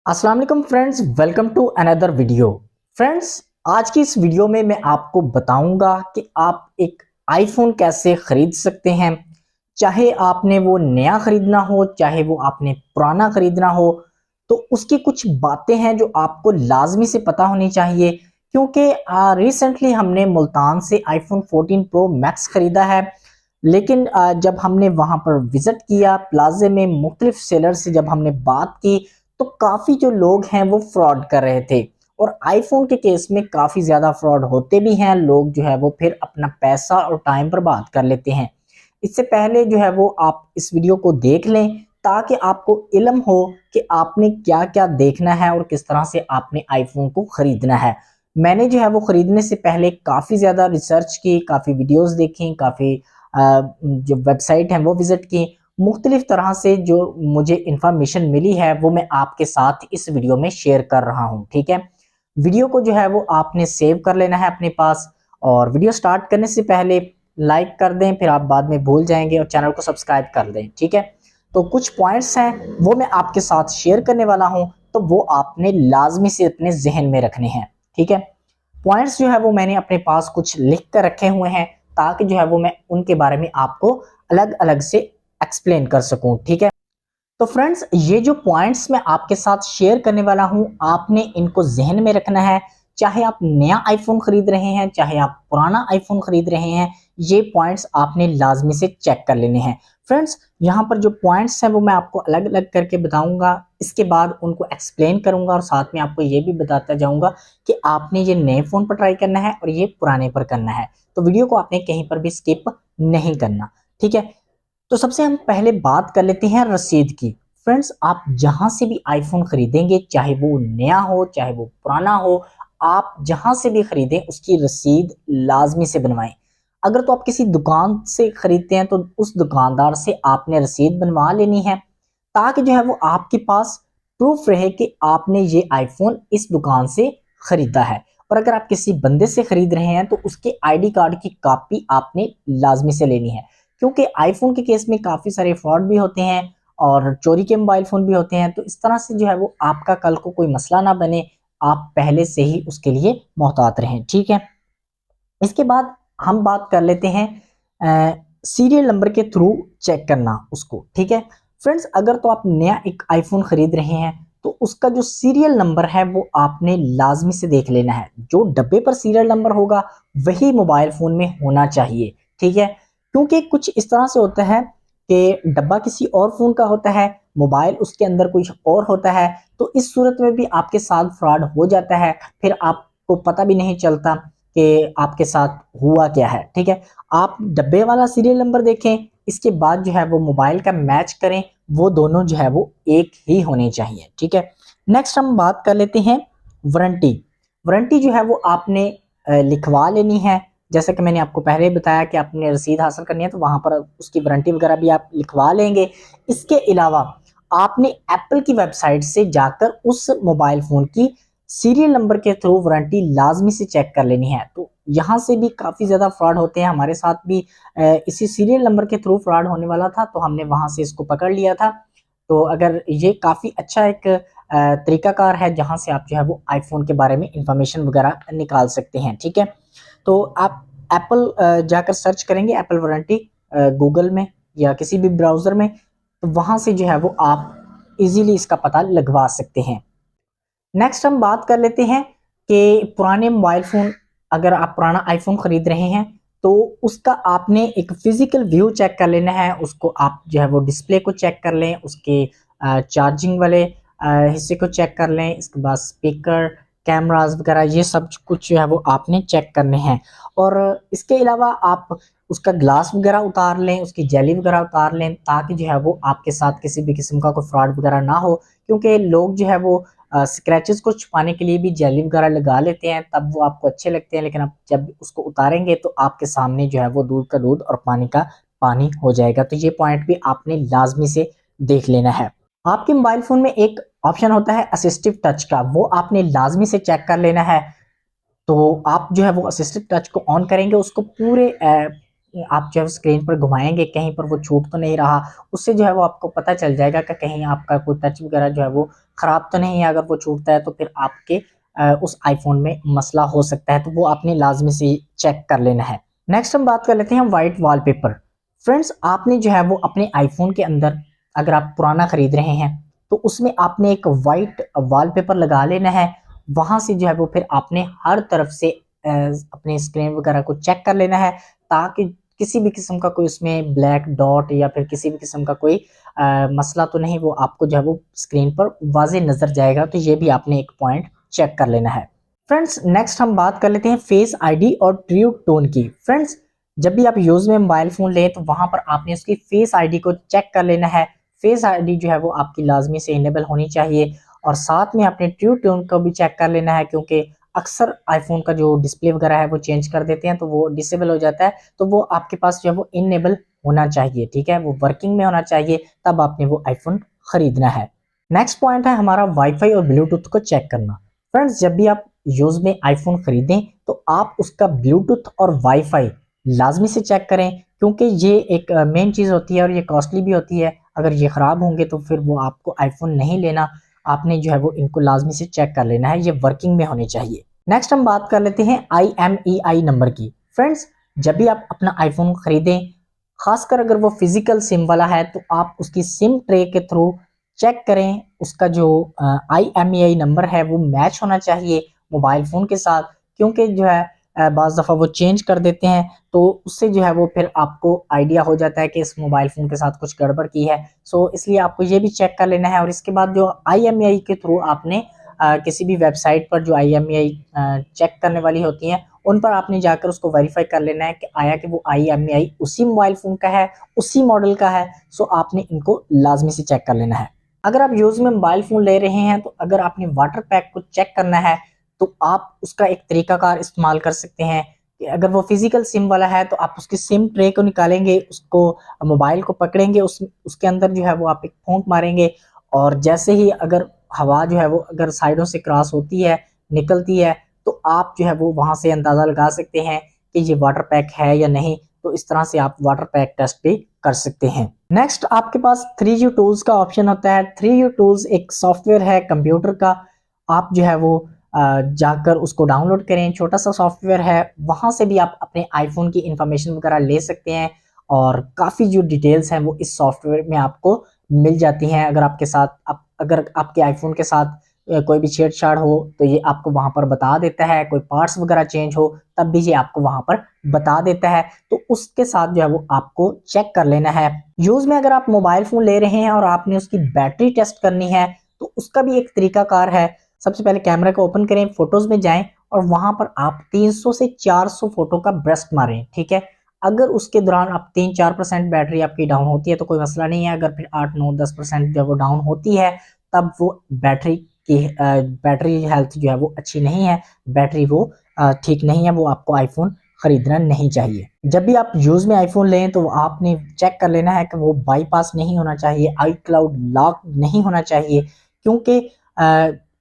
अस्सलाम वालेकुम friends, welcome to another video. Friends, आज की इस वीडियो में मैं आपको बताऊंगा कि आप एक आईफोन कैसे खरीद सकते हैं। चाहे आपने वो नया खरीदना हो, चाहे वो आपने पुराना खरीदना हो, तो उसकी कुछ बातें हैं जो आपको लाजमी से पता होनी चाहिए। क्योंकि रिसेंटली हमने मुल्तान से आईफोन 14 प्रो मैक्स खरीदा है। लेकिन जब हमने वहां पर विजिट किया प्लाजे में, मुख्तलिफ सेलर से जब हमने बात की, तो काफी जो लोग हैं वो फ्रॉड कर रहे थे। और आईफोन के केस में काफी ज्यादा फ्रॉड होते भी हैं। लोग जो है वो फिर अपना पैसा और टाइम बर्बाद कर लेते हैं। इससे पहले जो है वो आप इस वीडियो को देख लें, ताकि आपको इल्म हो कि आपने क्या क्या देखना है और किस तरह से आपने आईफोन को खरीदना है। मैंने जो है वो खरीदने से पहले काफी ज्यादा रिसर्च की, काफी वीडियोस देखी, काफी जो वेबसाइट है वो विजिट की। मुख्तलिफ तरह से जो मुझे इंफॉर्मेशन मिली है वो मैं आपके साथ इस वीडियो में शेयर कर रहा हूँ। ठीक है, वीडियो को जो है वो आपने सेव कर लेना है अपने पास। और वीडियो स्टार्ट करने से पहले लाइक कर दें, फिर आप बाद में भूल जाएंगे, और चैनल को सब्सक्राइब कर दें। ठीक है, तो कुछ पॉइंट्स हैं वो मैं आपके साथ शेयर करने वाला हूं, तो वो आपने लाजमी से अपने जहन में रखने हैं। ठीक है, पॉइंट्स जो है वो मैंने अपने पास कुछ लिख कर रखे हुए हैं, ताकि जो है वो मैं उनके बारे में आपको अलग अलग से एक्सप्लेन कर सकूं। ठीक है, तो फ्रेंड्स, ये जो पॉइंट्स मैं आपके साथ शेयर करने वाला हूं, आपने इनको जहन में रखना है। चाहे आप नया आईफोन खरीद रहे हैं, चाहे आप पुराना आईफोन खरीद रहे हैं, ये पॉइंट्स आपने लाजमी से चेक कर लेने हैं। फ्रेंड्स, यहाँ पर जो पॉइंट्स हैं वो मैं आपको अलग अलग करके बताऊंगा। इसके बाद उनको एक्सप्लेन करूंगा और साथ में आपको ये भी बताता जाऊंगा कि आपने ये नए फोन पर ट्राई करना है और ये पुराने पर करना है। तो वीडियो को आपने कहीं पर भी स्किप नहीं करना। ठीक है, तो सबसे हम पहले बात कर लेते हैं रसीद की। फ्रेंड्स, आप जहां से भी आईफोन खरीदेंगे, चाहे वो नया हो चाहे वो पुराना हो, आप जहां से भी खरीदें उसकी रसीद लाजमी से बनवाएं। अगर तो आप किसी दुकान से खरीदते हैं तो उस दुकानदार से आपने रसीद बनवा लेनी है, ताकि जो है वो आपके पास प्रूफ रहे कि आपने ये आईफोन इस दुकान से खरीदा है। और अगर आप किसी बंदे से खरीद रहे हैं तो उसके आईडी कार्ड की कॉपी आपने लाजमी से लेनी है। क्योंकि आईफोन के केस में काफी सारे फ्रॉड भी होते हैं और चोरी के मोबाइल फोन भी होते हैं। तो इस तरह से जो है वो आपका कल को कोई मसला ना बने, आप पहले से ही उसके लिए मोहतात रहें। ठीक है, इसके बाद हम बात कर लेते हैं सीरियल नंबर के थ्रू चेक करना उसको। ठीक है, फ्रेंड्स, अगर तो आप नया एक आईफोन खरीद रहे हैं तो उसका जो सीरियल नंबर है वो आपने लाजमी से देख लेना है। जो डब्बे पर सीरियल नंबर होगा वही मोबाइल फोन में होना चाहिए। ठीक है, क्योंकि कुछ इस तरह से होता है कि डब्बा किसी और फोन का होता है, मोबाइल उसके अंदर कुछ और होता है। तो इस सूरत में भी आपके साथ फ्रॉड हो जाता है, फिर आपको पता भी नहीं चलता कि आपके साथ हुआ क्या है। ठीक है, आप डब्बे वाला सीरियल नंबर देखें, इसके बाद जो है वो मोबाइल का मैच करें, वो दोनों जो है वो एक ही होने चाहिए। ठीक है, नेक्स्ट हम बात कर लेते हैं वारंटी। वारंटी जो है वो आपने लिखवा लेनी है। जैसा कि मैंने आपको पहले बताया कि आपने रसीद हासिल करनी है, तो वहां पर उसकी वारंटी वगैरह भी आप लिखवा लेंगे। इसके अलावा आपने एप्पल की वेबसाइट से जाकर उस मोबाइल फोन की सीरियल नंबर के थ्रू वारंटी लाजमी से चेक कर लेनी है। तो यहाँ से भी काफ़ी ज़्यादा फ्रॉड होते हैं। हमारे साथ भी इसी सीरियल नंबर के थ्रू फ्रॉड होने वाला था, तो हमने वहाँ से इसको पकड़ लिया था। तो अगर ये काफ़ी अच्छा एक तरीकाकार है जहाँ से आप जो है वो आईफोन के बारे में इंफॉर्मेशन वगैरह निकाल सकते हैं। ठीक है, तो आप एप्पल जाकर सर्च करेंगे एप्पल वारंटी गूगल में या किसी भी ब्राउज़र में, तो वहाँ से जो है वो आप इजीली इसका पता लगवा सकते हैं। नेक्स्ट हम बात कर लेते हैं कि पुराने मोबाइल फोन, अगर आप पुराना आईफोन खरीद रहे हैं तो उसका आपने एक फिजिकल व्यू चेक कर लेना है। उसको आप जो है वो डिस्प्ले को चेक कर लें, उसके चार्जिंग वाले हिस्से को चेक कर लें, इसके बाद स्पीकर, कैमरास वगैरह ये सब कुछ जो है वो आपने चेक करने हैं। और इसके अलावा आप उसका ग्लास वगैरह उतार लें, उसकी जेली वगैरह उतार लें, ताकि जो है वो आपके साथ किसी भी किस्म का कोई फ्रॉड वगैरह ना हो। क्योंकि लोग जो है वो स्क्रैचेस को छुपाने के लिए भी जेली वगैरह लगा लेते हैं, तब वो आपको अच्छे लगते हैं, लेकिन आप जब उसको उतारेंगे तो आपके सामने जो है वो दूध का दूध और पानी का पानी हो जाएगा। तो ये पॉइंट भी आपने लाजमी से देख लेना है। आपके मोबाइल फोन में एक ऑप्शन होता है असिस्टिव टच का, वो आपने लाजमी से चेक कर लेना है। तो आप जो है वो असिस्टिव टच को ऑन करेंगे, उसको पूरे आप जो है स्क्रीन पर घुमाएंगे कहीं पर वो छूट तो नहीं रहा, उससे जो है वो आपको पता चल जाएगा कि कहीं आपका कोई टच वगैरह जो है वो खराब तो नहीं है। अगर वो छूटता है तो फिर आपके उस आईफोन में मसला हो सकता है, तो वो आपने लाजमी से चेक कर लेना है। नेक्स्ट हम बात कर लेते हैं वाइट वॉलपेपर। फ्रेंड्स, आपने जो है वो अपने आईफोन के अंदर अगर आप पुराना खरीद रहे हैं तो उसमें आपने एक वाइट वॉलपेपर लगा लेना है। वहां से जो है वो फिर आपने हर तरफ से अपने स्क्रीन वगैरह को चेक कर लेना है, ताकि किसी भी किस्म का कोई उसमें ब्लैक डॉट या फिर किसी भी किस्म का कोई मसला तो नहीं, वो आपको जो है वो स्क्रीन पर वाजे नजर जाएगा। तो ये भी आपने एक पॉइंट चेक कर लेना है। फ्रेंड्स, नेक्स्ट हम बात कर लेते हैं फेस आईडी और ट्रू टोन की। फ्रेंड्स, जब भी आप यूज में मोबाइल फोन लें तो वहां पर आपने उसकी फेस आईडी को चेक कर लेना है। फेस आईडी जो है वो आपकी लाजमी से इनेबल होनी चाहिए, और साथ में आपने ट्रू टोन को भी चेक कर लेना है, क्योंकि अक्सर आईफोन का जो डिस्प्ले वगैरह है वो चेंज कर देते हैं तो वो डिसेबल हो जाता है। तो वो आपके पास जो है वो इनेबल होना चाहिए, ठीक है, वो वर्किंग में होना चाहिए, तब आपने वो आईफोन खरीदना है। नेक्स्ट पॉइंट है हमारा वाईफाई और ब्लूटूथ को चेक करना। फ्रेंड्स, जब भी आप यूज में आईफोन खरीदें तो आप उसका ब्लूटूथ और वाईफाई लाजमी से चेक करें, क्योंकि ये एक मेन चीज होती है और ये कॉस्टली भी होती है। अगर ये खराब होंगे तो फिर वो आपको आईफोन नहीं लेना। आपने जो है वो इनको लाजमी से चेक कर लेना है, ये वर्किंग में होने चाहिए। नेक्स्ट हम बात कर लेते हैं IMEI नंबर की। फ्रेंड्स, जब भी आप अपना आईफोन खरीदें, खासकर अगर वो फिजिकल सिम वाला है, तो आप उसकी सिम ट्रे के थ्रू चेक करें, उसका जो IMEI नंबर है वो मैच होना चाहिए मोबाइल फोन के साथ, क्योंकि जो है बाज़ दफ़ा वो चेंज कर देते हैं, तो उससे जो है वो फिर आपको आइडिया हो जाता है कि इस मोबाइल फ़ोन के साथ कुछ गड़बड़ की है। सो इसलिए आपको ये भी चेक कर लेना है। और इसके बाद जो IMEI के थ्रू आपने किसी भी वेबसाइट पर जो IMEI चेक करने वाली होती हैं, उन पर आपने जाकर उसको वेरीफाई कर लेना है कि आया कि वो IMEI उसी मोबाइल फ़ोन का है, उसी मॉडल का है। सो आपने इनको लाजमी से चेक कर लेना है। अगर आप यूज़ में मोबाइल फ़ोन ले रहे हैं तो अगर आपने वाटर पैक को चेक करना है तो आप उसका एक तरीकाकार इस्तेमाल कर सकते हैं कि अगर वो फिजिकल सिम वाला है तो आप उसकी सिम ट्रे को निकालेंगे, उसको मोबाइल को पकड़ेंगे, उसके अंदर जो है वो आप एक फूंक मारेंगे, और जैसे ही अगर हवा जो है वो अगर साइडों से क्रॉस होती है, निकलती है, तो आप जो है वो वहां से अंदाजा लगा सकते हैं कि ये वाटर पैक है या नहीं। तो इस तरह से आप वाटर पैक टेस्ट भी कर सकते हैं। नेक्स्ट आपके पास 3U टूल्स का ऑप्शन होता है। 3U टूल्स एक सॉफ्टवेयर है कंप्यूटर का। आप जो है वो जाकर उसको डाउनलोड करें, छोटा सा सॉफ्टवेयर है, वहां से भी आप अपने आईफोन की इंफॉर्मेशन वगैरह ले सकते हैं, और काफ़ी जो डिटेल्स हैं वो इस सॉफ्टवेयर में आपको मिल जाती हैं। अगर आपके साथ अगर आपके आईफोन के साथ कोई भी छेड़छाड़ हो तो ये आपको वहां पर बता देता है, कोई पार्ट्स वगैरह चेंज हो तब भी ये आपको वहां पर बता देता है। तो उसके साथ जो है वो आपको चेक कर लेना है। यूज में अगर आप मोबाइल फोन ले रहे हैं और आपने उसकी बैटरी टेस्ट करनी है तो उसका भी एक तरीकाकार है। सबसे पहले कैमरा को ओपन करें, फोटोज में जाएं, और वहां पर आप 300 से 400 फोटो का ब्रस्ट मारें, ठीक है। अगर उसके दौरान आप 3-4% बैटरी आपकी डाउन होती है तो कोई मसला नहीं है। अगर फिर 8-9-10% जब वो डाउन होती है तब वो बैटरी हेल्थ जो है वो अच्छी नहीं है, बैटरी वो ठीक नहीं है, वो आपको आईफोन खरीदना नहीं चाहिए। जब भी आप यूज में आईफोन लें तो आपने चेक कर लेना है कि वो बाईपास नहीं होना चाहिए, iCloud लॉक नहीं होना चाहिए, क्योंकि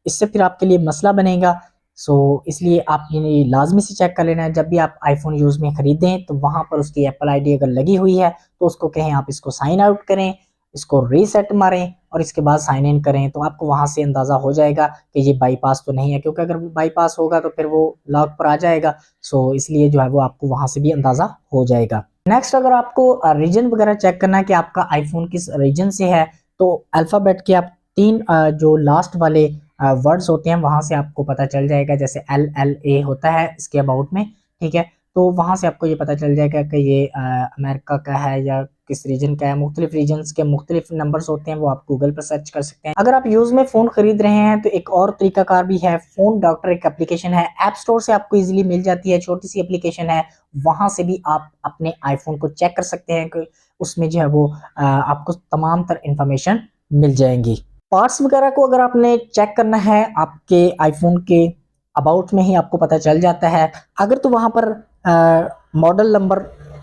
इससे फिर आपके लिए मसला बनेगा। सो इसलिए आपने लाजमी से चेक कर लेना है। जब भी आप आईफोन यूज में खरीदें तो वहां पर उसकी एप्पल आईडी अगर लगी हुई है तो उसको कहें आप इसको साइन आउट करें, इसको रीसेट मारें और इसके बाद साइन इन करें, तो आपको वहां से अंदाजा हो जाएगा कि ये बाईपास तो नहीं है, क्योंकि अगर बाईपास होगा तो फिर वो लॉक पर आ जाएगा। सो इसलिए जो है वो आपको वहां से भी अंदाजा हो जाएगा। नेक्स्ट, अगर आपको रीजन वगैरह चेक करना है कि आपका आईफोन किस रीजन से है, तो अल्फाबेट के आप 3 जो लास्ट वाले वर्ड्स होते हैं वहां से आपको पता चल जाएगा। जैसे LLA होता है इसके अबाउट में, ठीक है, तो वहां से आपको ये पता चल जाएगा कि ये अमेरिका का है या किस रीजन का है। मुख्तलिफ रीजन्स के मुख्तलिफ नंबर्स होते हैं, वो आप गूगल पर सर्च कर सकते हैं। अगर आप यूज में फोन खरीद रहे हैं तो एक और तरीकाकार भी है, फोन डॉक्टर एक एप्लीकेशन है, ऐप स्टोर से आपको इजीली मिल जाती है, छोटी सी एप्लीकेशन है। वहां से भी आप अपने आईफोन को चेक कर सकते हैं कि उसमें जो है वो आपको तमाम तर इंफॉर्मेशन मिल जाएंगी। पार्ट्स वगैरह को अगर आपने चेक करना है, आपके आईफोन के अबाउट में ही आपको पता चल जाता है। अगर तो वहां पर मॉडल नंबर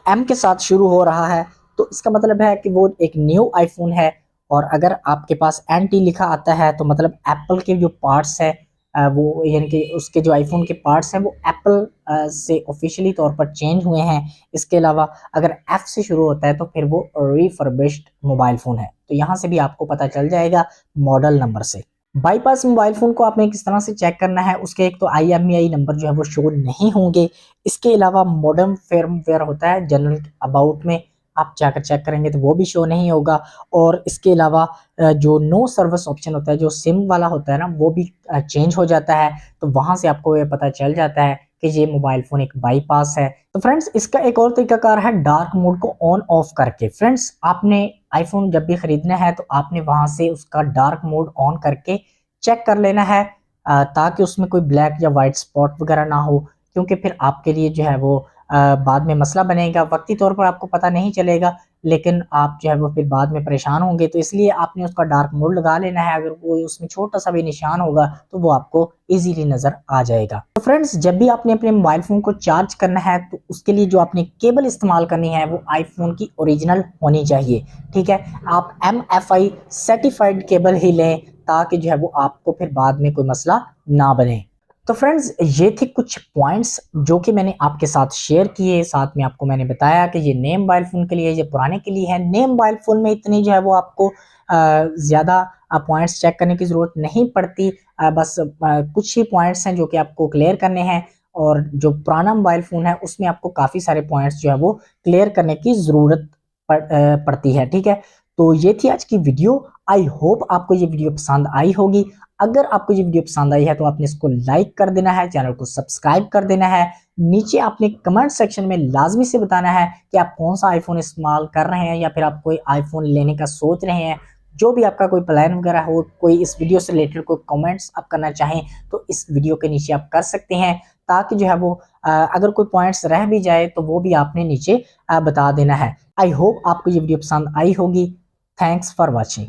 M के साथ शुरू हो रहा है तो इसका मतलब है कि वो एक न्यू आईफोन है, और अगर आपके पास NT लिखा आता है तो मतलब एप्पल के जो पार्ट्स है वो यानी कि उसके जो आईफोन के पार्ट्स हैं वो एप्पल से ऑफिशियली तौर पर चेंज हुए हैं। इसके अलावा अगर एफ से शुरू होता है तो फिर वो रिफर्बिश्ड मोबाइल फ़ोन है। तो यहाँ से भी आपको पता चल जाएगा मॉडल नंबर से। बाईपास मोबाइल फ़ोन को आपने किस तरह से चेक करना है, उसके एक तो IMEI नंबर जो है वो शो नहीं होंगे। इसके अलावा मॉडर्न फर्मवेयर होता है जनरल अबाउट में, आप जाकर चेक करेंगे तो वो भी शो नहीं होगा। और इसके अलावा जो नो सर्विस ऑप्शन होता है, जो सिम वाला होता है ना, वो भी चेंज हो जाता है। तो वहाँ से आपको ये पता चल जाता है कि ये मोबाइल फ़ोन एक बाईपास है। तो फ्रेंड्स इसका एक और तरीकाकार है डार्क मोड को ऑन ऑफ करके। फ्रेंड्स आपने आईफोन जब भी खरीदना है तो आपने वहाँ से उसका डार्क मोड ऑन करके चेक कर लेना है, ताकि उसमें कोई ब्लैक या वाइट स्पॉट वगैरह ना हो, क्योंकि फिर आपके लिए जो है वो बाद में मसला बनेगा। वक्ती तौर पर आपको पता नहीं चलेगा, लेकिन आप जो है वो फिर बाद में परेशान होंगे। तो इसलिए आपने उसका डार्क मोड लगा लेना है। अगर कोई उसमें छोटा-सा भी निशान होगा तो वो आपको ईज़िली नज़र आ जाएगा। तो फ्रेंड्स जब भी आपने अपने मोबाइल फ़ोन को चार्ज करना है तो उसके लिए जो आपने केबल इस्तेमाल करनी है वो आईफ़ोन की ओरिजिनल होनी चाहिए, ठीक है? आप MFI सर्टिफाइड केबल ही लें, ताकि जो है वो आपको फिर बाद में कोई मसला ना बने। तो फ्रेंड्स ये थे कुछ पॉइंट्स जो कि मैंने आपके साथ शेयर किए। साथ में आपको मैंने बताया कि ये नए मोबाइल फ़ोन के लिए, ये पुराने के लिए है। नए मोबाइल फ़ोन में इतनी जो है वो आपको ज़्यादा पॉइंट्स चेक करने की ज़रूरत नहीं पड़ती। बस कुछ ही पॉइंट्स हैं जो कि आपको क्लियर करने हैं, और जो पुराना मोबाइल फ़ोन है उसमें आपको काफ़ी सारे पॉइंट्स जो है वो क्लियर करने की ज़रूरत पड़ती है, ठीक है? तो ये थी आज की वीडियो। आई होप आपको ये वीडियो पसंद आई होगी। अगर आपको ये वीडियो पसंद आई है तो आपने इसको लाइक कर देना है, चैनल को सब्सक्राइब कर देना है। नीचे आपने कमेंट सेक्शन में लाज़मी से बताना है कि आप कौन-सा आईफ़ोन इस्तेमाल कर रहे हैं, या फिर आप कोई आईफ़ोन लेने का सोच रहे हैं। जो भी आपका कोई प्लान वगैरह हो, कोई इस वीडियो से रिलेटेड कोई कमेंट्स आप करना चाहें, तो इस वीडियो के नीचे आप कर सकते हैं, ताकि जो है वो अगर कोई पॉइंट्स रह भी जाए तो वो भी आपने नीचे बता देना है। आई होप आपको ये वीडियो पसंद आई होगी। Thanks for watching.